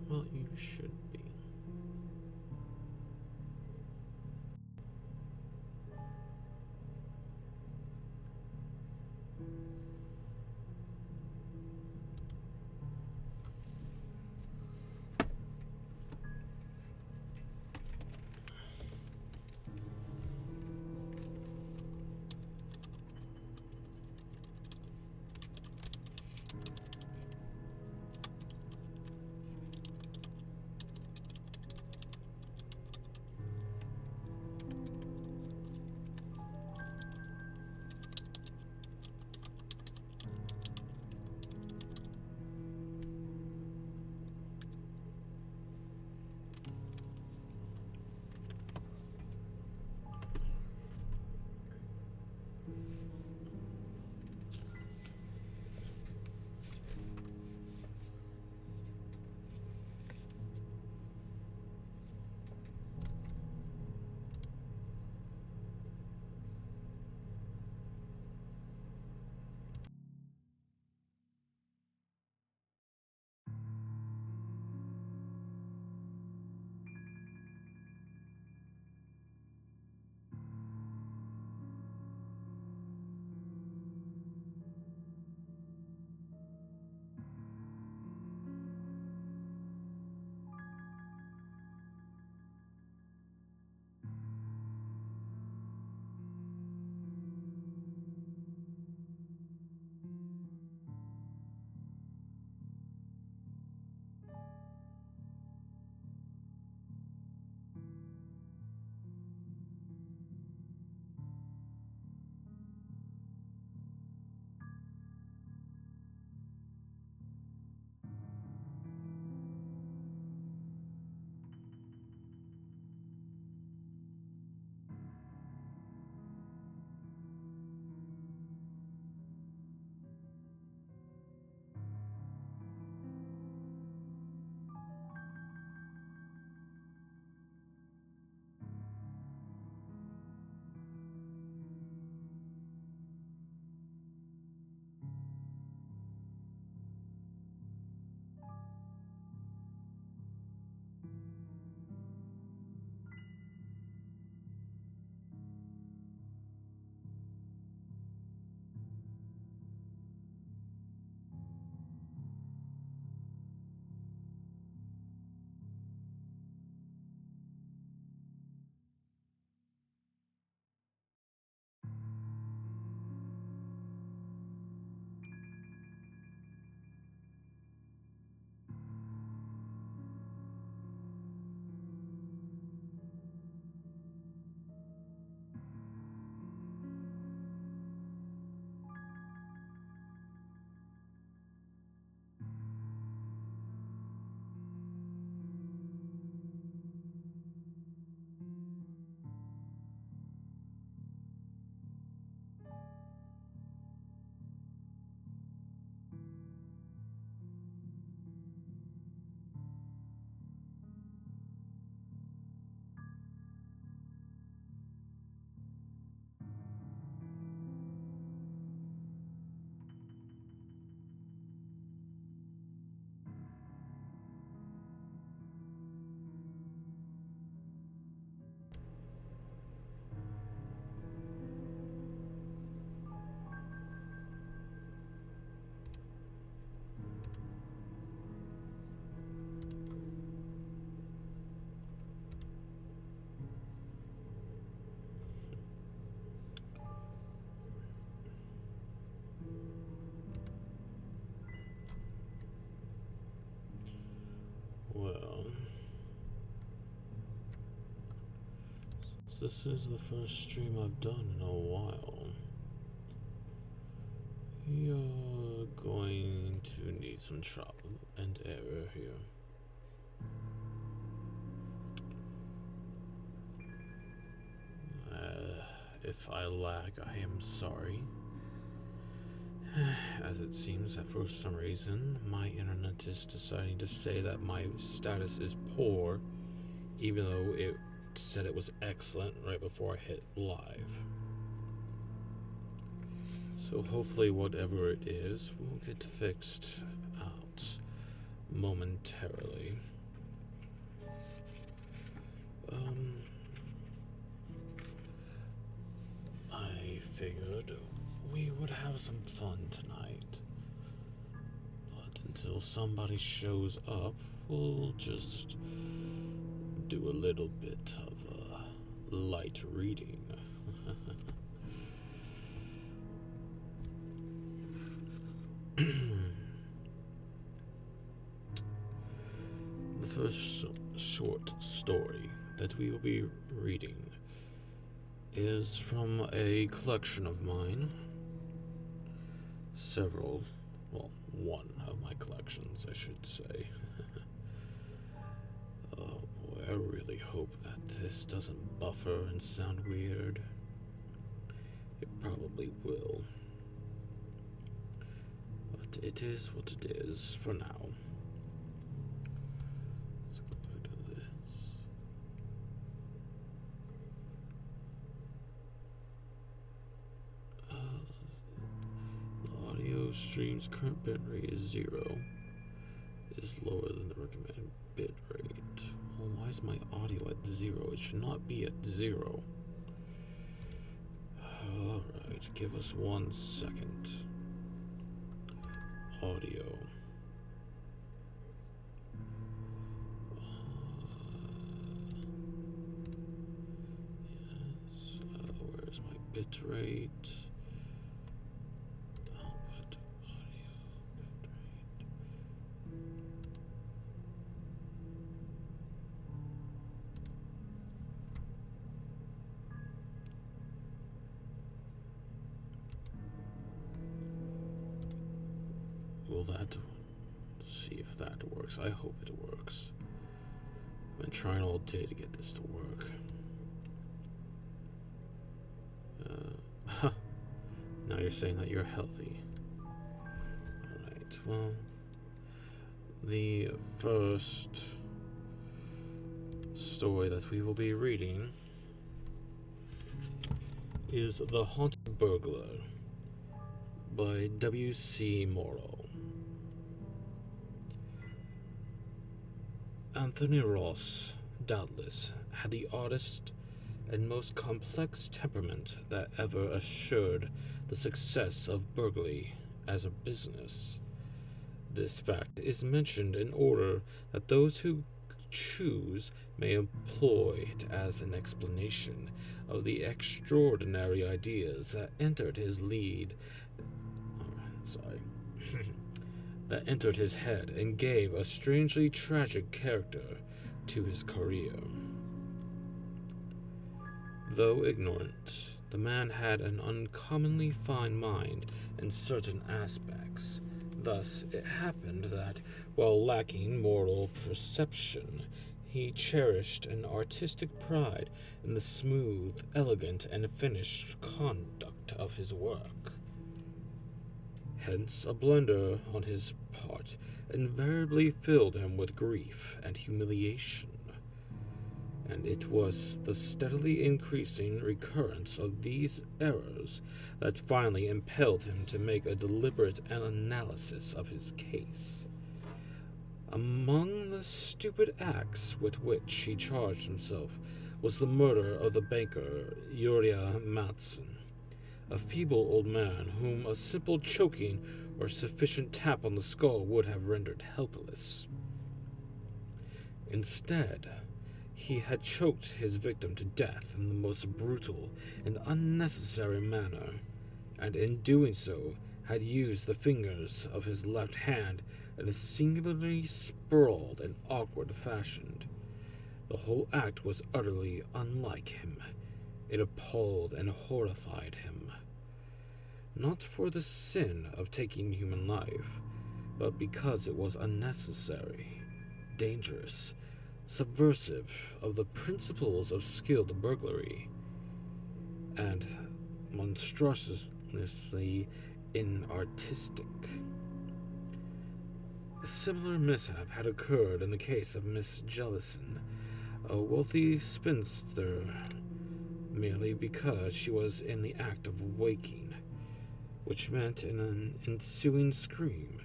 Well, you should be. Well, since this is the first stream I've done in a while, you're going to need some trial and error here. If I lag, I am sorry. As it seems that for some reason, my internet is deciding to say that my status is poor, even though it said it was excellent right before I hit live. So hopefully whatever it is will get fixed out momentarily. Um, I figured we would have some fun tonight. But until somebody shows up, we'll just do a little bit of light reading. The first short story that we will be reading is from a collection of mine. One of my collections, I should say. Oh boy, I really hope that this doesn't buffer and sound weird. It probably will. But it is what it is for now. Let's go back to this. The audio stream's current bitrate is 0. Is lower than the recommended bitrate. Well, why is my audio at 0? It should not be at 0. Alright, give us 1 second. Audio. Yes. Where's my bitrate? Output audio bitrate. Will that... see if that works. I hope it works. I've been trying all day to get this to work. Now you're saying that you're healthy. Alright, well... the first story that we will be reading is The Haunted Burglar by W.C. Morrow. Anthony Ross, doubtless, had the oddest and most complex temperament that ever assured the success of burglary as a business. This fact is mentioned in order that those who choose may employ it as an explanation of the extraordinary ideas that entered his that entered his head and gave a strangely tragic character to his career. Though ignorant, the man had an uncommonly fine mind in certain aspects. Thus, it happened that, while lacking moral perception, he cherished an artistic pride in the smooth, elegant, and finished conduct of his work. Hence, a blunder on his part invariably filled him with grief and humiliation. And it was the steadily increasing recurrence of these errors that finally impelled him to make a deliberate analysis of his case. Among the stupid acts with which he charged himself was the murder of the banker Uriah Matson, a feeble old man whom a simple choking or sufficient tap on the skull would have rendered helpless. Instead, he had choked his victim to death in the most brutal and unnecessary manner, and in doing so had used the fingers of his left hand in a singularly sprawled and awkward fashion. The whole act was utterly unlike him. It appalled and horrified him. Not for the sin of taking human life, but because it was unnecessary, dangerous, subversive of the principles of skilled burglary, and monstrously inartistic. A similar mishap had occurred in the case of Miss Jellison, a wealthy spinster, merely because she was in the act of waking, which meant in an ensuing scream,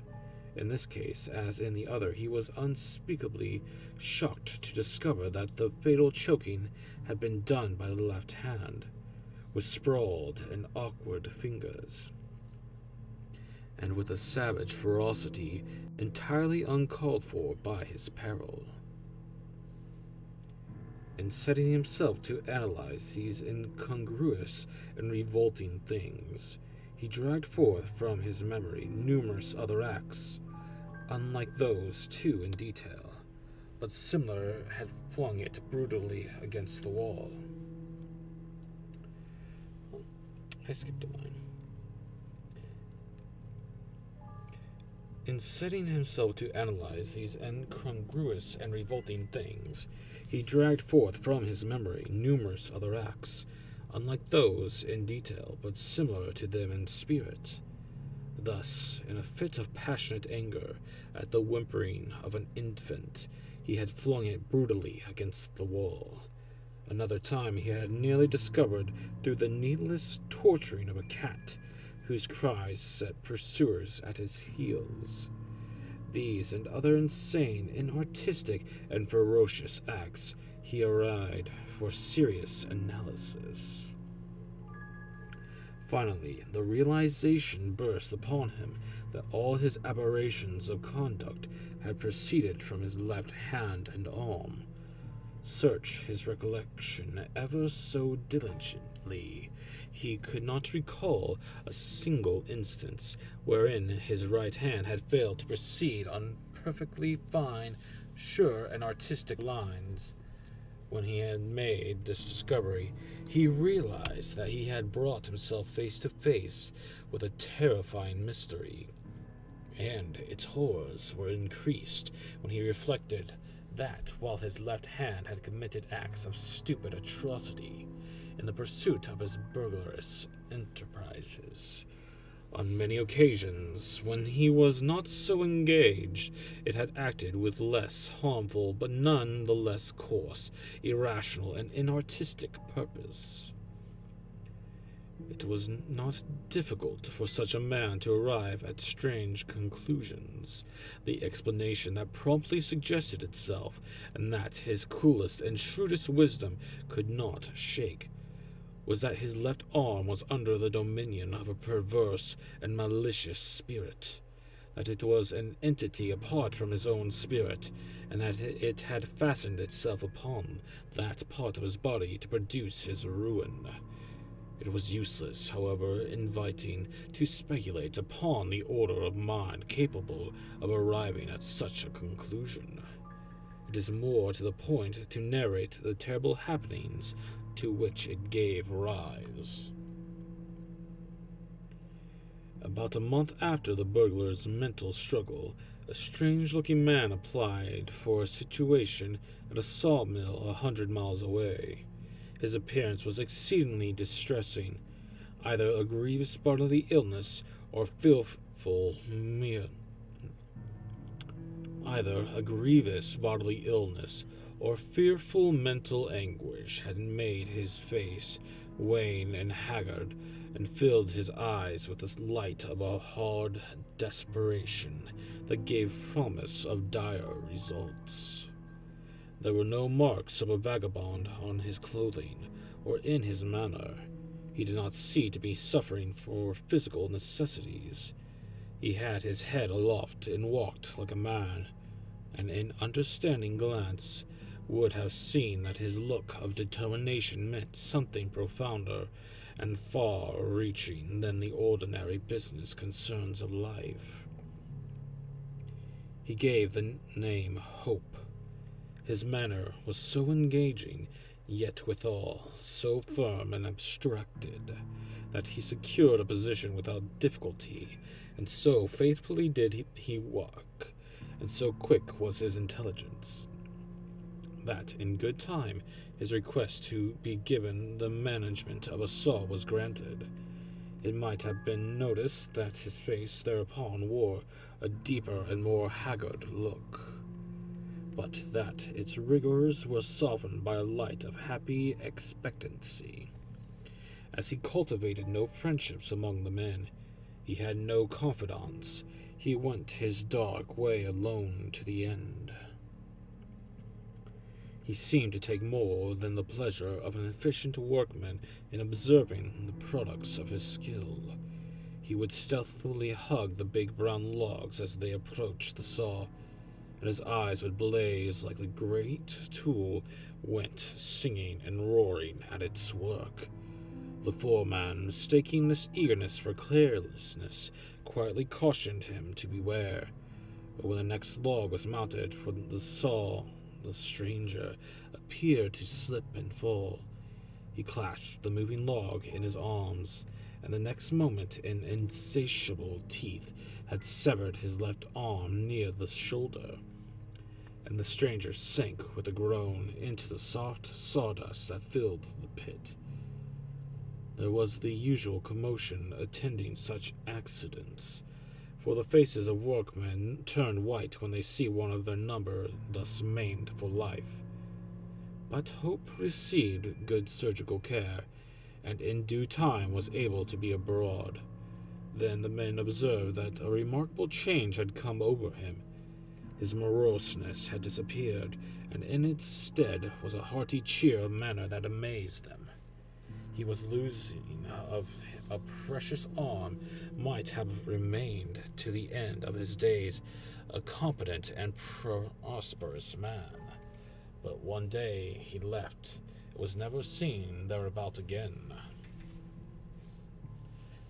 In this case, as in the other, he was unspeakably shocked to discover that the fatal choking had been done by the left hand, with sprawled and awkward fingers, and with a savage ferocity entirely uncalled for by his peril. In setting himself to analyze these incongruous and revolting things, he dragged forth from his memory numerous other acts, unlike those two in detail, but similar, had flung it brutally against the wall. I skipped a line. In setting himself to analyze these incongruous and revolting things, he dragged forth from his memory numerous other acts, unlike those in detail, but similar to them in spirit. Thus, in a fit of passionate anger at the whimpering of an infant, he had flung it brutally against the wall. Another time he had nearly discovered through the needless torturing of a cat, whose cries set pursuers at his heels. These and other insane, inartistic, and ferocious acts he arrayed for serious analysis. Finally, the realization burst upon him that all his aberrations of conduct had proceeded from his left hand and arm. Search his recollection ever so diligently, he could not recall a single instance wherein his right hand had failed to proceed on perfectly fine, sure, and artistic lines. When he had made this discovery, he realized that he had brought himself face to face with a terrifying mystery, and its horrors were increased when he reflected that while his left hand had committed acts of stupid atrocity in the pursuit of his burglarious enterprises, on many occasions, when he was not so engaged, it had acted with less harmful but none the less coarse, irrational, and inartistic purpose. It was not difficult for such a man to arrive at strange conclusions. The explanation that promptly suggested itself, and that his coolest and shrewdest wisdom could not shake, was that his left arm was under the dominion of a perverse and malicious spirit, that it was an entity apart from his own spirit, and that it had fastened itself upon that part of his body to produce his ruin. It was useless, however, inviting to speculate upon the order of mind capable of arriving at such a conclusion. It is more to the point to narrate the terrible happenings to which it gave rise. About a month after the burglar's mental struggle, a strange-looking man applied for a situation at a sawmill 100 miles away. His appearance was exceedingly distressing, either a grievous bodily illness or fearful mental anguish had made his face wan and haggard, and filled his eyes with the light of a hard desperation that gave promise of dire results. There were no marks of a vagabond on his clothing or in his manner. He did not seem to be suffering for physical necessities. He had his head aloft and walked like a man, and an understanding glance would have seen that his look of determination meant something profounder and far-reaching than the ordinary business concerns of life. He gave the name Hope. His manner was so engaging, yet withal so firm and abstracted, that he secured a position without difficulty, and so faithfully did he work, and so quick was his intelligence, that in good time his request to be given the management of a saw was granted. It might have been noticed that his face thereupon wore a deeper and more haggard look, but that its rigors were softened by a light of happy expectancy. As he cultivated no friendships among the men, He had no confidants. He went his dark way alone to the end. He seemed to take more than the pleasure of an efficient workman in observing the products of his skill. He would stealthily hug the big brown logs as they approached the saw, and his eyes would blaze like the great tool went singing and roaring at its work. The foreman, mistaking this eagerness for carelessness, quietly cautioned him to beware. But when the next log was mounted for the saw, the stranger appeared to slip and fall. He clasped the moving log in his arms, and the next moment an insatiable teeth had severed his left arm near the shoulder, and the stranger sank with a groan into the soft sawdust that filled the pit. There was the usual commotion attending such accidents, for the faces of workmen turn white when they see one of their number thus maimed for life. But Hope received good surgical care, and in due time was able to be abroad. Then the men observed that a remarkable change had come over him. His moroseness had disappeared, and in its stead was a hearty cheer of manner that amazed them. He was losing of a precious arm, might have remained to the end of his days a competent and prosperous man. But one day he left, and was never seen thereabout again.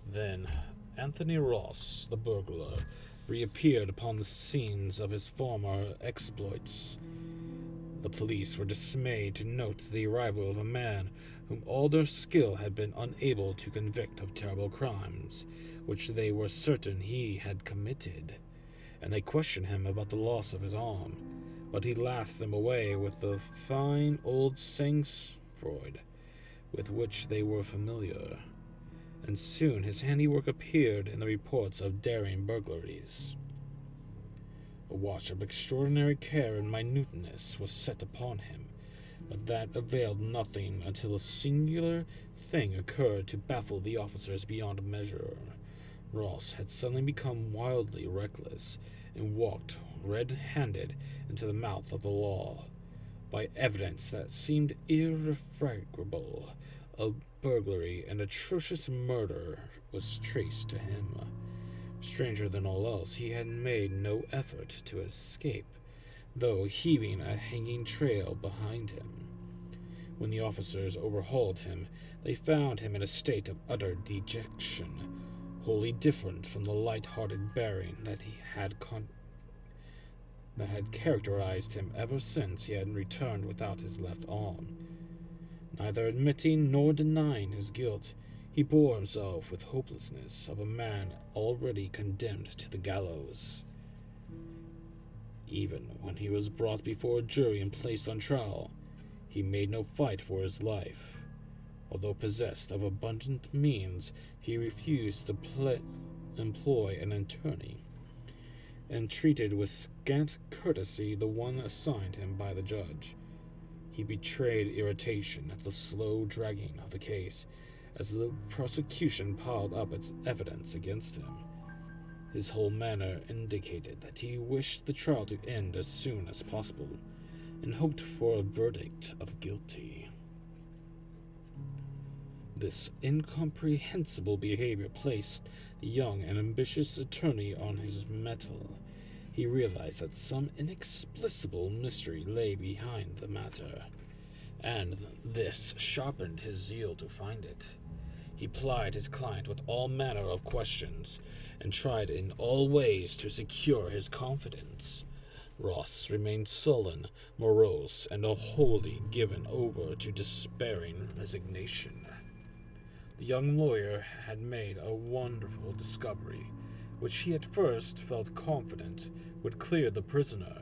Then Anthony Ross, the burglar, reappeared upon the scenes of his former exploits. The police were dismayed to note the arrival of a man whom all their skill had been unable to convict of terrible crimes, which they were certain he had committed, and they questioned him about the loss of his arm, but he laughed them away with the fine old sang-froid with which they were familiar, and soon his handiwork appeared in the reports of daring burglaries. A watch of extraordinary care and minuteness was set upon him, but that availed nothing until a singular thing occurred to baffle the officers beyond measure. Ross had suddenly become wildly reckless, and walked red-handed into the mouth of the law. By evidence that seemed irrefragable, a burglary and atrocious murder was traced to him. Stranger than all else, he had made no effort to escape, though heaving a hanging trail behind him. When the officers overhauled him, they found him in a state of utter dejection, wholly different from the light-hearted bearing that had characterized him ever since he had returned without his left arm. Neither admitting nor denying his guilt, he bore himself with hopelessness of a man already condemned to the gallows. Even when he was brought before a jury and placed on trial, he made no fight for his life. Although possessed of abundant means, he refused to employ an attorney, and treated with scant courtesy the one assigned him by the judge. He betrayed irritation at the slow dragging of the case, as the prosecution piled up its evidence against him. His whole manner indicated that he wished the trial to end as soon as possible, and hoped for a verdict of guilty. This incomprehensible behavior placed the young and ambitious attorney on his mettle. He realized that some inexplicable mystery lay behind the matter, and this sharpened his zeal to find it. He plied his client with all manner of questions, and tried in all ways to secure his confidence. Ross remained sullen, morose, and wholly given over to despairing resignation. The young lawyer had made a wonderful discovery, which he at first felt confident would clear the prisoner,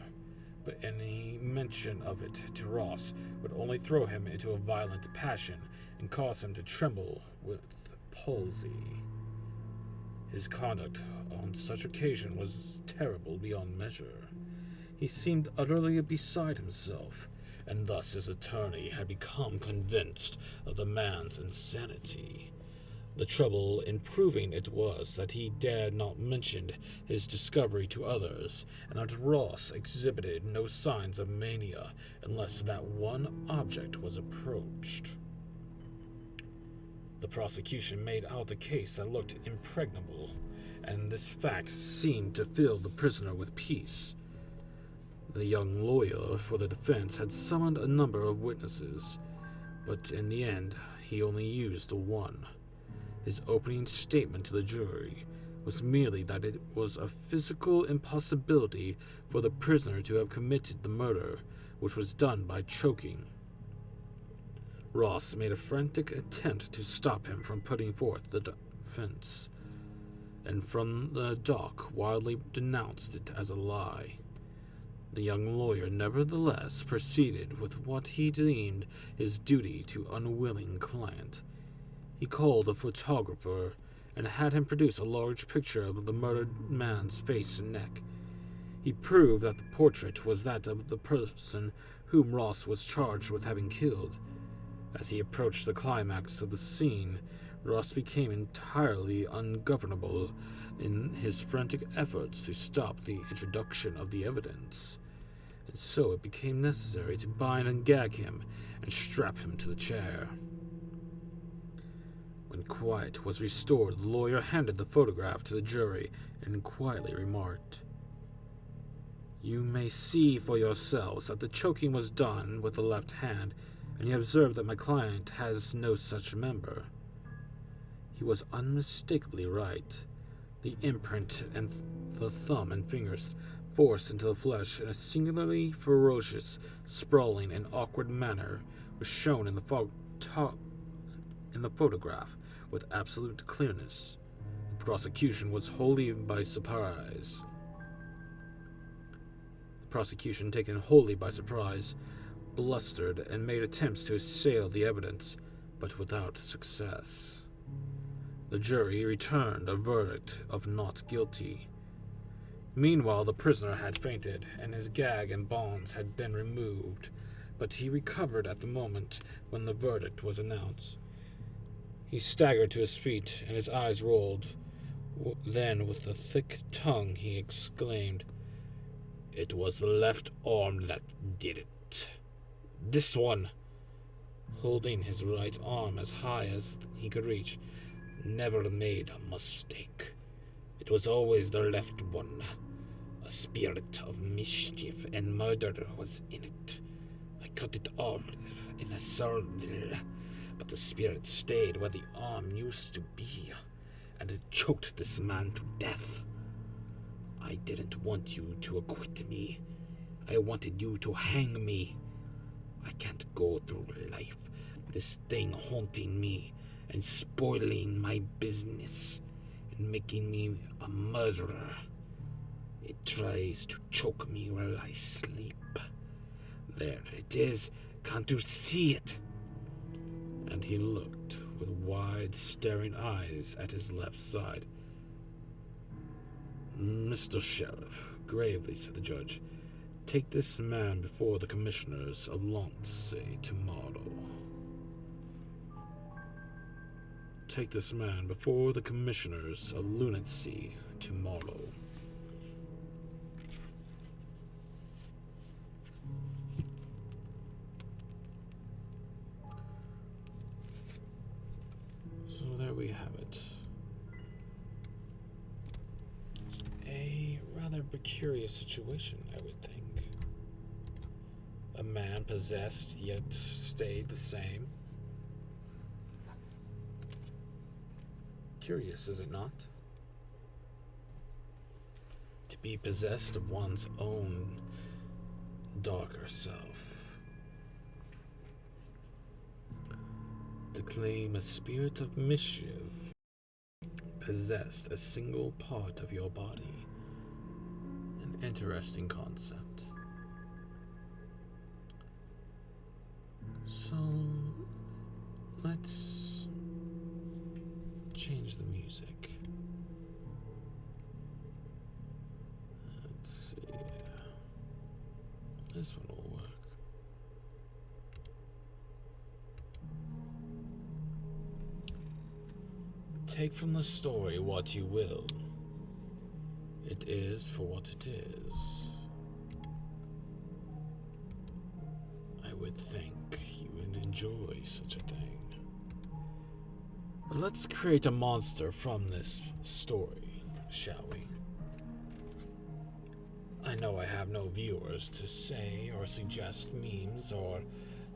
but any mention of it to Ross would only throw him into a violent passion and cause him to tremble with palsy. His conduct on such occasion was terrible beyond measure. He seemed utterly beside himself, and thus his attorney had become convinced of the man's insanity. The trouble in proving it was that he dared not mention his discovery to others, and that Ross exhibited no signs of mania unless that one object was approached. The prosecution made out a case that looked impregnable, and this fact seemed to fill the prisoner with peace. The young lawyer for the defense had summoned a number of witnesses, but in the end he only used one. His opening statement to the jury was merely that it was a physical impossibility for the prisoner to have committed the murder, which was done by choking. Ross made a frantic attempt to stop him from putting forth the defense, and from the dock wildly denounced it as a lie. The young lawyer nevertheless proceeded with what he deemed his duty to unwilling client. He called a photographer and had him produce a large picture of the murdered man's face and neck. He proved that the portrait was that of the person whom Ross was charged with having killed. As he approached the climax of the scene, Ross became entirely ungovernable in his frantic efforts to stop the introduction of the evidence, and so it became necessary to bind and gag him and strap him to the chair. When quiet was restored, the lawyer handed the photograph to the jury and quietly remarked, "You may see for yourselves that the choking was done with the left hand, and you observe that my client has no such member." He was unmistakably right. The imprint and the thumb and fingers forced into the flesh in a singularly ferocious, sprawling, and awkward manner was shown in the photograph with absolute clearness. The prosecution was wholly by surprise. The prosecution, taken wholly by surprise, blustered and made attempts to assail the evidence, but without success. The jury returned a verdict of not guilty. Meanwhile, the prisoner had fainted, and his gag and bonds had been removed, but he recovered at the moment when the verdict was announced. He staggered to his feet, and his eyes rolled. Then, with a thick tongue, he exclaimed, "It was the left arm that did it. This one," holding his right arm as high as he could reach, "never made a mistake. It was always the left one. A spirit of mischief and murder was in it. I cut it off in a circle, but the spirit stayed where the arm used to be, and it choked this man to death. I didn't want you to acquit me. I wanted you to hang me. I can't go through life with this thing haunting me and spoiling my business and making me a murderer. It tries to choke me while I sleep. There it is. Can't you see it?" And he looked with wide, staring eyes at his left side. "Mr. Sheriff," gravely said the judge, "take this man before the commissioners of Lancey tomorrow. Take this man before the commissioners of lunacy tomorrow." So there we have it. A rather precarious situation, I would think. A man possessed, yet stayed the same. Curious, is it not? To be possessed of one's own darker self. To claim a spirit of mischief possessed a single part of your body. An interesting concept. So, let's change the music. Let's see. This one will work. Take from the story what you will. It is for what it is. I would think you would enjoy such a thing. But let's create a monster from this story, shall we? I know I have no viewers to say or suggest memes or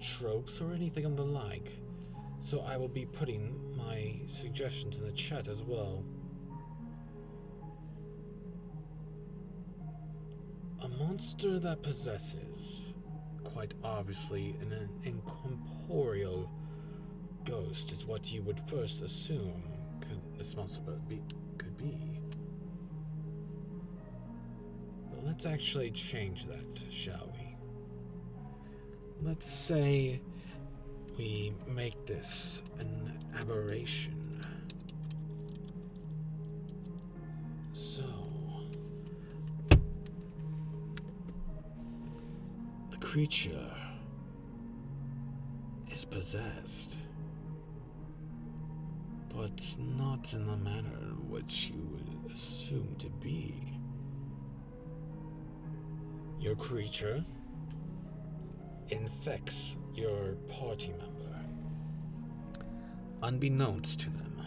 tropes or anything of the like, so I will be putting my suggestions in the chat as well. A monster that possesses, quite obviously, an incorporeal ghost is what you would first assume this monster could be. But let's actually change that, shall we? Let's say we make this an aberration. So, the creature is possessed, but not in the manner in which you would assume to be. Your creature infects your party member, unbeknownst to them.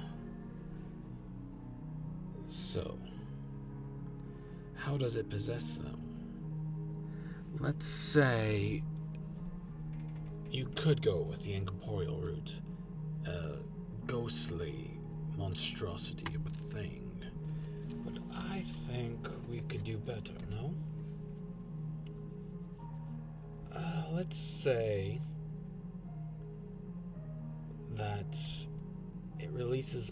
So, how does it possess them? Let's say you could go with the incorporeal route, a ghostly monstrosity of a thing, but I think we could do better, no? Let's say that it releases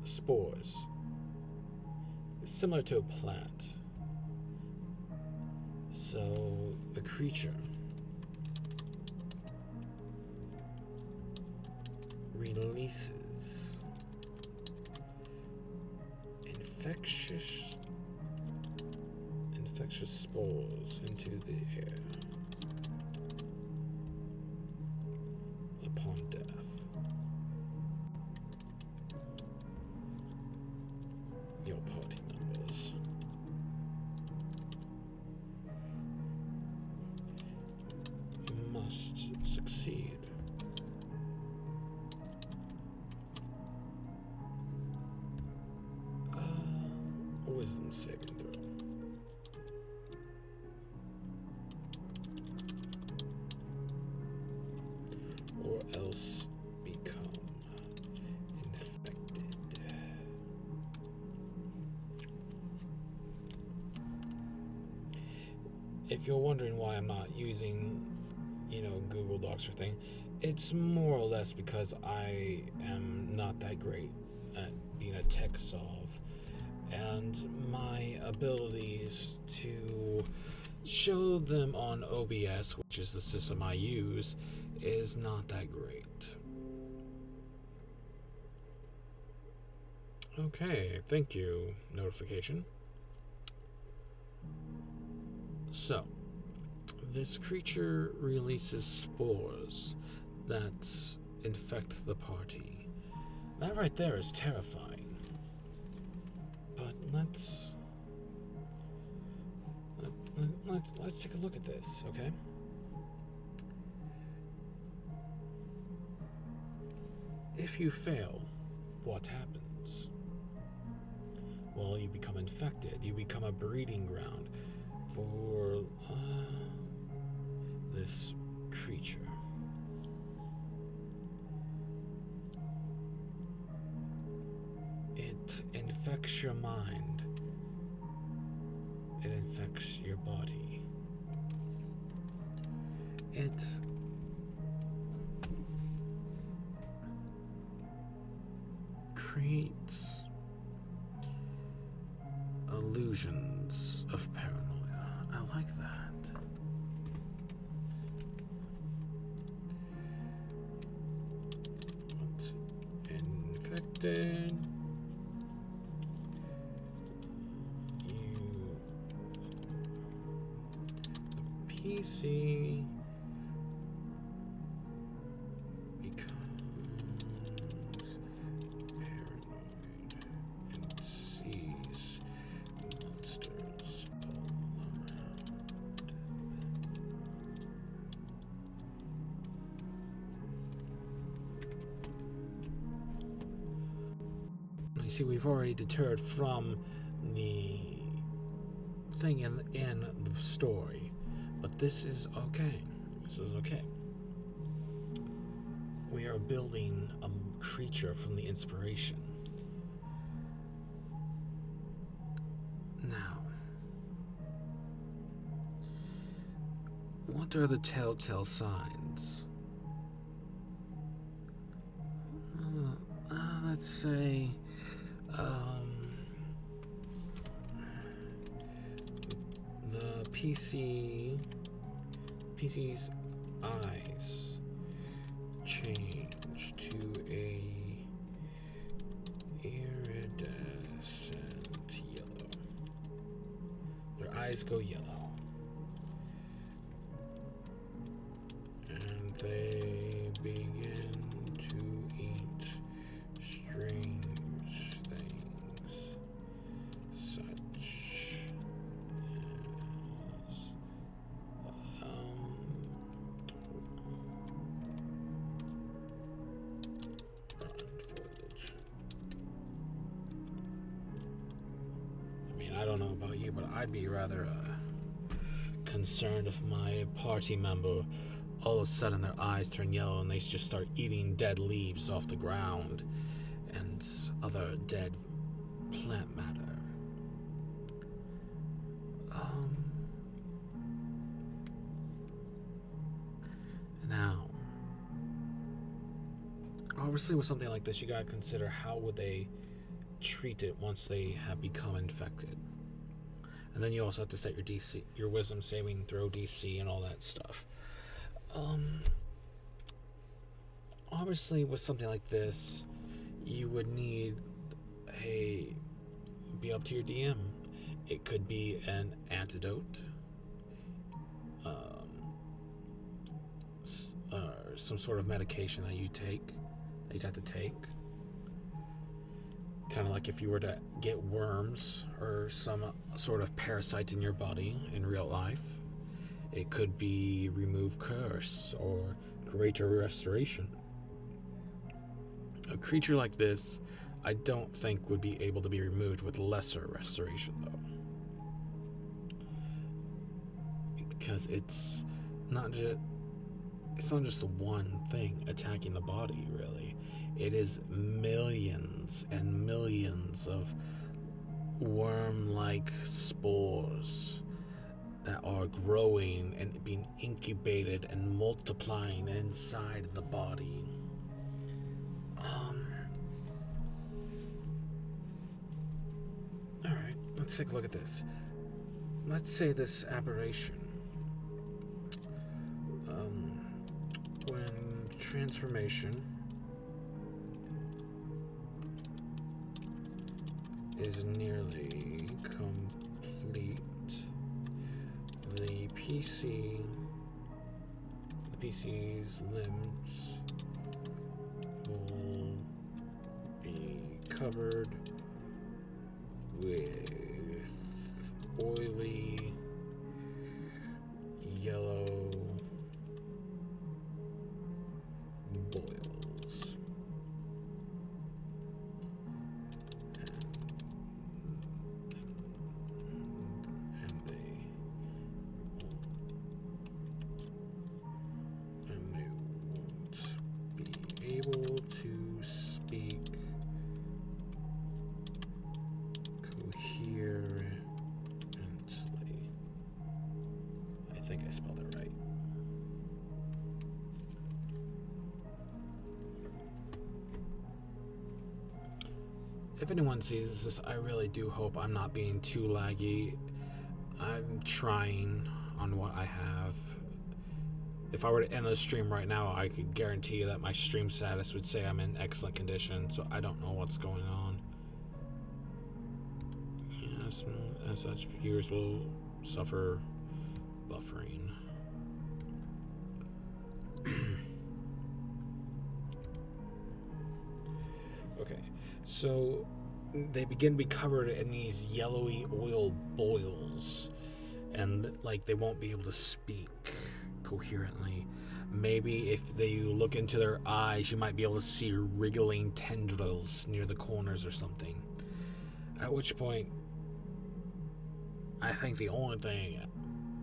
spores, similar to a plant. So the creature releases infectious spores into the air. Upon death, your party members must succeed. Wisdom saving throw. Or else become infected. If you're wondering why I'm not using, Google Docs or thing, it's more or less because I am not that great at being a tech solve, and my abilities to show them on OBS, which is the system I use, is not that great. Okay, thank you, notification. So, this creature releases spores that infect the party. That right there is terrifying. But let's take a look at this, okay? If you fail, what happens? Well, you become infected. You become a breeding ground for this creature. It infects your mind. It infects your body. It creates illusions of paranoia. I like that. Let's see. Infected. PC becomes paranoid. see, we've already deterred from the thing in the story, but this is okay. This is okay. We are building a creature from the inspiration. Now, what are the telltale signs? Let's say, the PC's eyes change to a iridescent yellow. Their eyes go yellow, and they begin to eat strange things, such as rotten foliage. I mean, I don't know about you, but I'd be rather concerned if my party member all of a sudden their eyes turn yellow and they just start eating dead leaves off the ground and other dead plant matter. Now, obviously with something like this, you gotta consider how would they treat it once they have become infected. And then you also have to set your DC, your wisdom saving throw DC and all that stuff. Obviously with something like this, you would need be up to your DM. It could be an antidote, or some sort of medication that you'd have to take. Kind of like if you were to get worms or some sort of parasite in your body in real life. It could be remove curse or greater restoration. A creature like this, I don't think would be able to be removed with lesser restoration, though. Because it's not just the one thing attacking the body, really. It is millions and millions of worm-like spores that are growing and being incubated and multiplying inside the body. Alright, let's take a look at this. Let's say this aberration. When transformation is nearly complete, the PC's limbs will be covered with oily yellow boils. And they won't be able to speak coherently. I think I spelled it right. If anyone sees this, I really do hope I'm not being too laggy. I'm trying on what I have. If I were to end the stream right now, I could guarantee you that my stream status would say I'm in excellent condition, so I don't know what's going on. Yes, as such, viewers will suffer buffering. Okay, so they begin to be covered in these yellowy oil boils, and like they won't be able to speak coherently. Maybe if you look into their eyes, you might be able to see wriggling tendrils near the corners or something. At which point, I think the only thing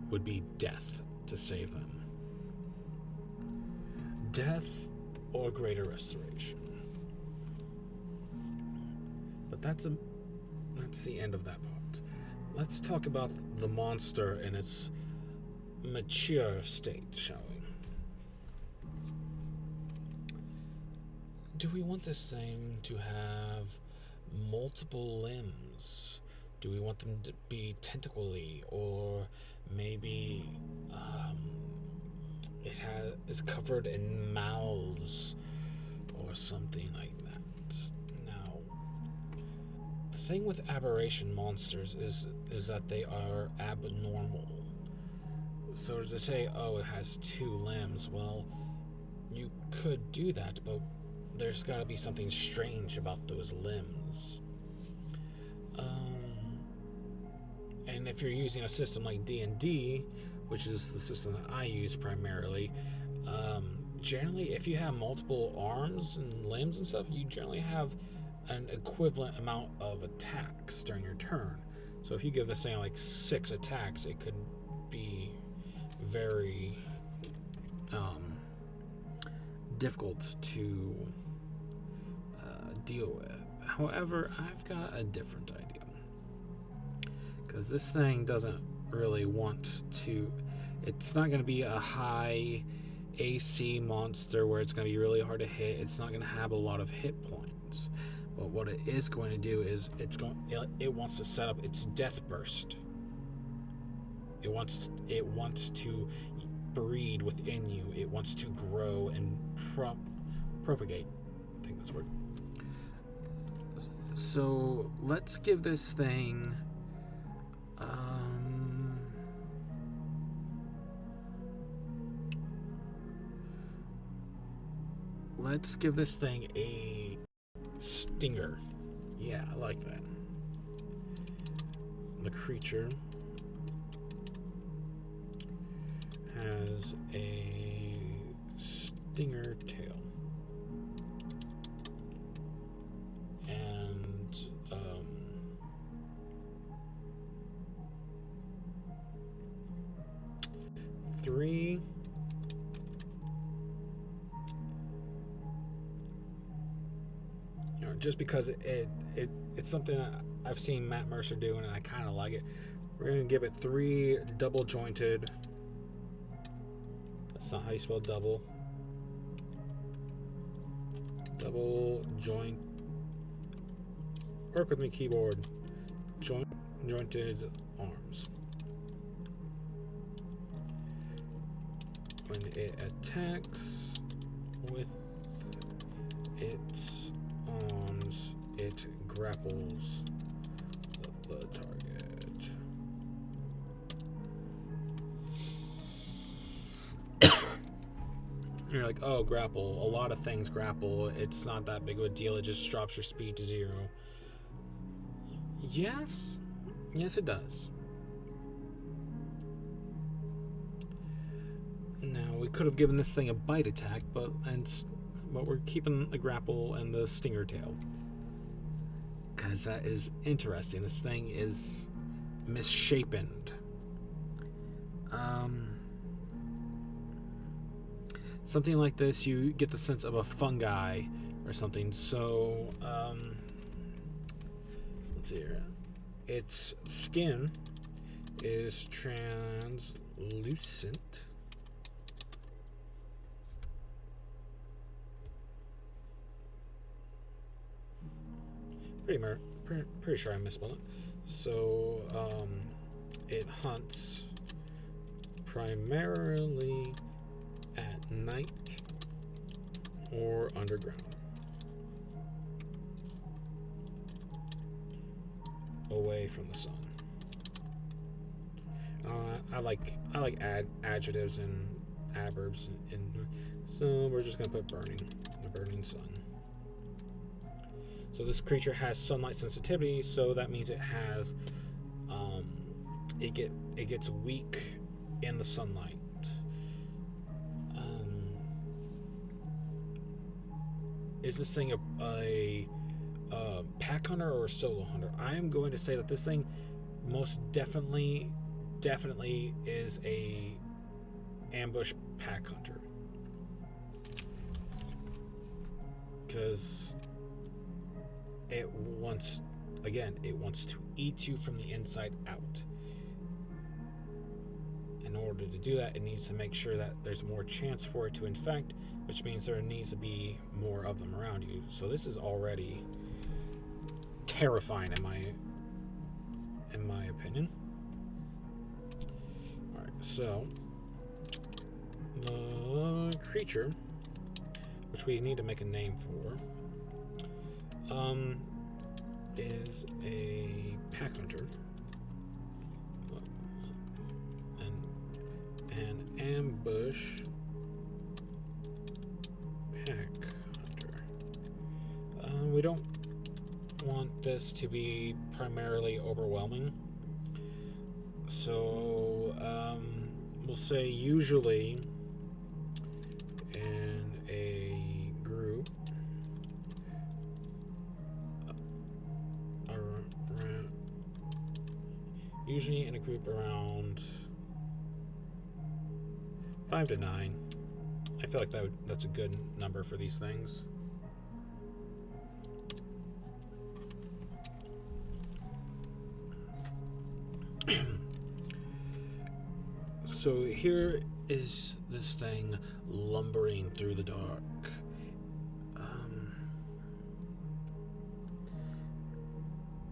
would be death to save them. Death or greater restoration. But that's the end of that part. Let's talk about the monster in its mature state, shall we? Do we want this thing to have multiple limbs? Do we want them to be tentacly, or maybe it's covered in mouths or something like that? Now, the thing with aberration monsters is that they are abnormal. So to say, oh, it has 2 limbs, well, you could do that, but there's got to be something strange about those limbs. And if you're using a system like D&D, which is the system that I use primarily, generally, if you have multiple arms and limbs and stuff, you generally have an equivalent amount of attacks during your turn. So if you give this thing like 6 attacks, it could be very difficult to deal with. However, I've got a different idea, because this thing doesn't really want to. It's not going to be a high AC monster where it's going to be really hard to hit. It's not going to have a lot of hit points. But what it is going to do is it wants to set up its death burst. It wants to breed within you. It wants to grow and propagate. I think that's the word. So let's give this thing a stinger. Yeah, I like that. The creature has a stinger tail. And 3 just because it's something that I've seen Matt Mercer do and I kind of like it. We're going to give it 3 double jointed. That's not how you spell double. Double joint. Work with me, keyboard. Jointed arms. When it attacks with its arms, it grapples the target. You're like, oh, grapple. A lot of things grapple. It's not that big of a deal. It just drops your speed to 0. Yes, it does. Now, we could have given this thing a bite attack, but we're keeping the grapple and the stinger tail, because that is interesting. This thing is misshapen. Something like this, you get the sense of a fungi or something. So, let's see here. Its skin is translucent. Pretty sure I misspelled it. So, it hunts primarily at night or underground, away from the sun. I like adjectives and adverbs, so we're just gonna put burning, the burning sun. So this creature has sunlight sensitivity, so that means it has it gets weak in the sunlight. is this thing a pack hunter or a solo hunter? I am going to say that this thing most definitely is a ambush pack hunter, because it wants to eat you from the inside out. In order to do that, it needs to make sure that there's more chance for it to infect, which means there needs to be more of them around you. So this is already terrifying in my opinion. Alright, so the creature, which we need to make a name for, is a pack hunter. An ambush pack hunter. We don't want this to be primarily overwhelming, so we'll say usually in a group around 5 to 9. I feel like that's a good number for these things. So here is this thing lumbering through the dark.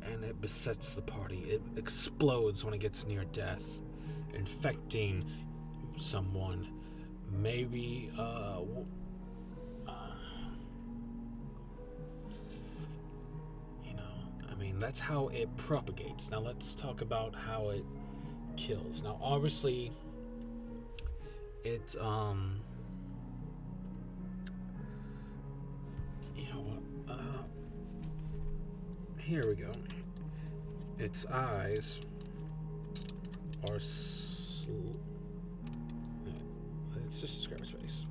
And it besets the party. It explodes when it gets near death, infecting someone. Maybe that's how it propagates. Now let's talk about how it kills. Now obviously it's here we go. Its eyes are let's just describe its face.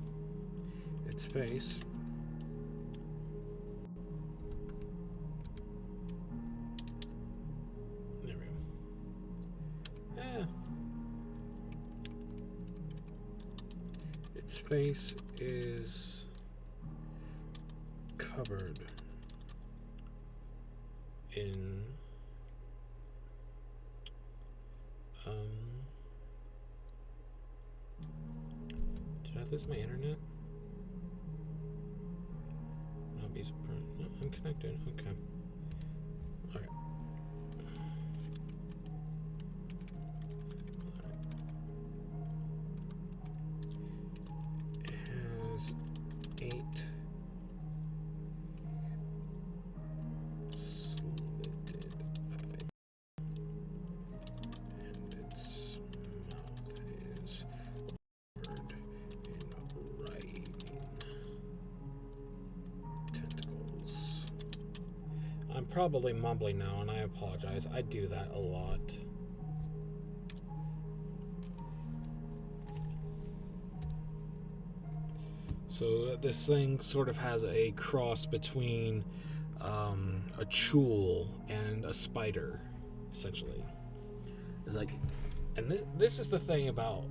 Its face there we go. Its face is covered in did I lose my internet? Not be surprised. No, I'm connected. Okay. Alright. It has 8 probably mumbling now, and I apologize. I do that a lot. So this thing sort of has a cross between a chool and a spider, essentially. It's like, and this is the thing about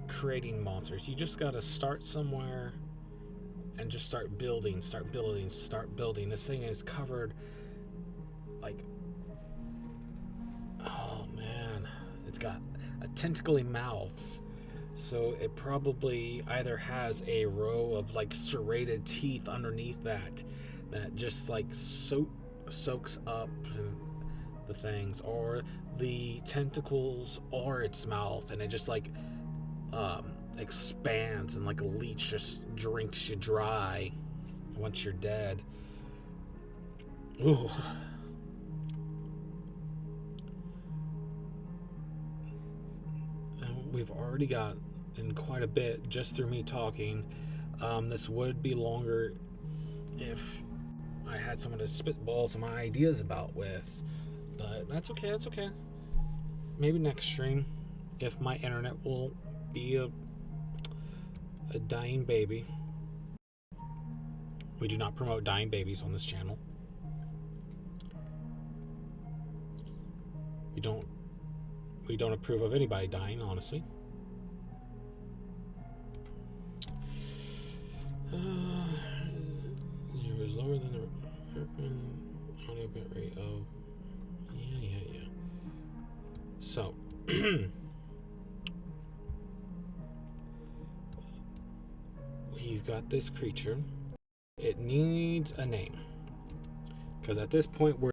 creating monsters. You just gotta start somewhere and just start building. This thing is covered, like, oh man, it's got a tentacly mouth, so it probably either has a row of like serrated teeth underneath that just like soaks up the things, or the tentacles are its mouth and it just like expands, and like a leech just drinks you dry once you're dead. Ooh. And we've already got in quite a bit just through me talking. This would be longer if I had someone to spitball some ideas about with, but that's okay. Maybe next stream, if my internet will be a dying baby. We do not promote dying babies on this channel. We don't approve of anybody dying, honestly. Zero is lower than the audio bit rate of. Yeah. So, we've got this creature. It needs a name. Because at this point, we're